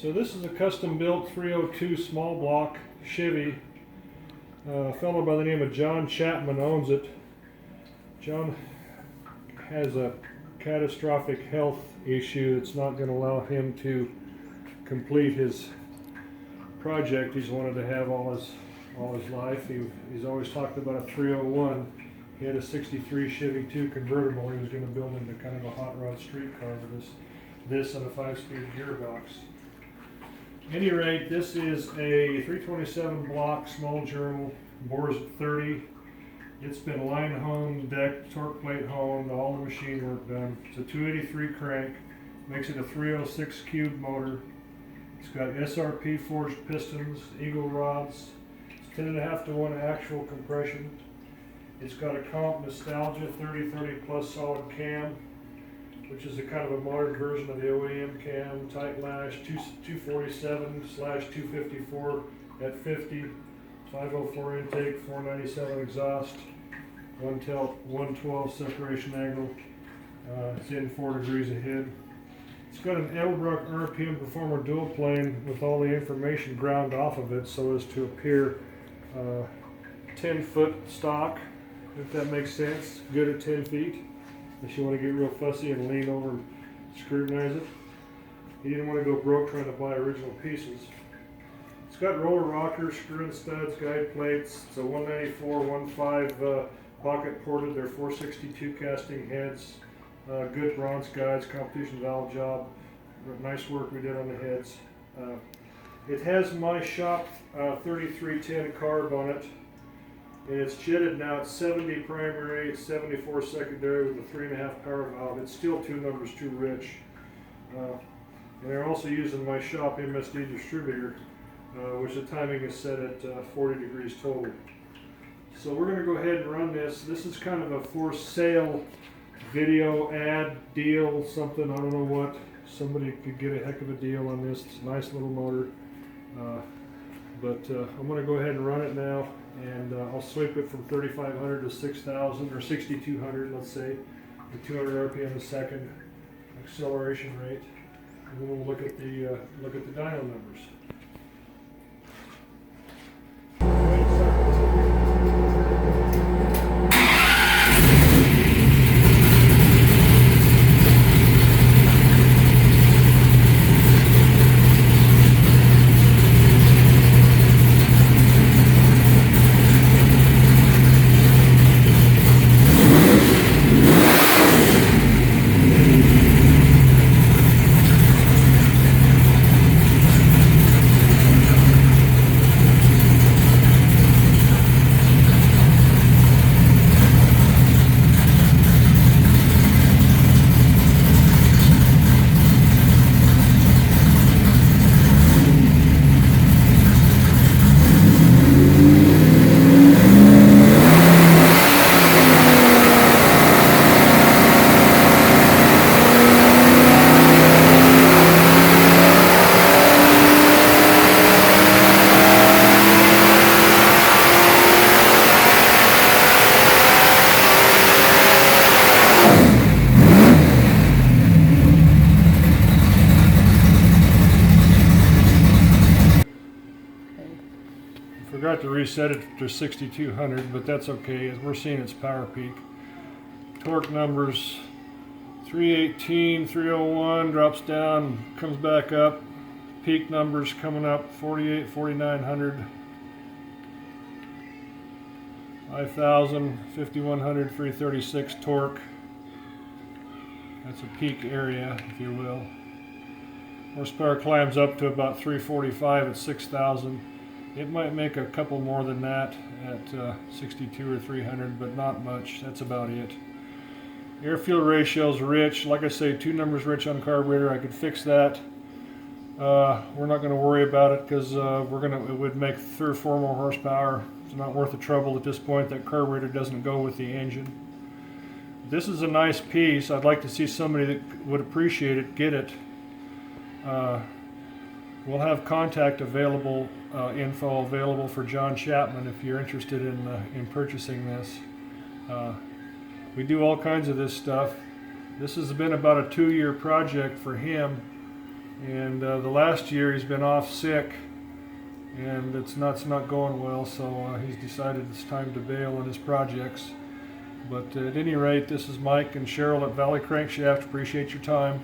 So this is a custom built 302 small block Chevy. A fellow by the name of John Chapman owns it. John has a catastrophic health issue that's not going to allow him to complete his project he's wanted to have all his life. He's always talked about a 301. He had a 63 Chevy 2 convertible he was going to build into kind of a hot rod street car with this and a 5-speed gearbox. At any rate, this is a 327 block small journal, bores at 30. It's been line honed, decked, torque plate honed, all the machine work done. It's a 283 crank, makes it a 306 cube motor. It's got SRP forged pistons, eagle rods. It's 10.5 to 1 actual compression. It's got a Comp Nostalgia 3030 plus solid cam, which is a kind of a modern version of the OEM cam, tight lash, 247/254 at 50, 504 intake, 497 exhaust, 112 separation angle. It's in 4 degrees ahead. It's got an Edelbrock RPM Performer dual plane with all the information ground off of it so as to appear 10-foot stock, if that makes sense. Good at 10 feet. If you want to get real fussy and lean over and scrutinize it. He didn't want to go broke trying to buy original pieces. It's got roller rockers, screw-in studs, guide plates. It's a 194/15 pocket ported. They're 462 casting heads. Good bronze guides, competition valve job. Nice work we did on the heads. It has my shop 3310 carb on it. And it's jetted now at 70 primary, 74 secondary with a 3.5 power valve. It's still 2 numbers too rich. And they're also using my shop MSD distributor, which the timing is set at 40 degrees total. So we're going to go ahead and run this. This is kind of a for sale video ad deal, something, I don't know what. Somebody could get a heck of a deal on this. It's a nice little motor. But I'm going to go ahead and run it now. And I'll sweep it from 3,500 to 6,000 or 6,200, let's say, with 200 RPM a second acceleration rate, and then we'll look at the dyno numbers. Forgot to reset it to 6,200, but that's okay. We're seeing its power peak. Torque numbers 318, 301, drops down, comes back up. Peak numbers coming up 48, 4,900, 5,000, 5,100, 336 torque. That's a peak area, if you will. Horsepower climbs up to about 345 at 6,000. It might make a couple more than that at 62 or 300, but not much. That's about it. Air-fuel ratio's rich. Like I say, 2 numbers rich on carburetor. I could fix that. We're not going to worry about it because it would make 3 or 4 more horsepower. It's not worth the trouble at this point. That carburetor doesn't go with the engine. This is a nice piece. I'd like to see somebody that would appreciate it get it. We'll have contact available, info available for John Chapman if you're interested in purchasing this. We do all kinds of this stuff. This has been about a 2-year project for him, And the last year he's been off sick, and it's not going well, so he's decided it's time to bail on his projects. But at any rate, this is Mike and Cheryl at Valley Crankshaft. Appreciate your time.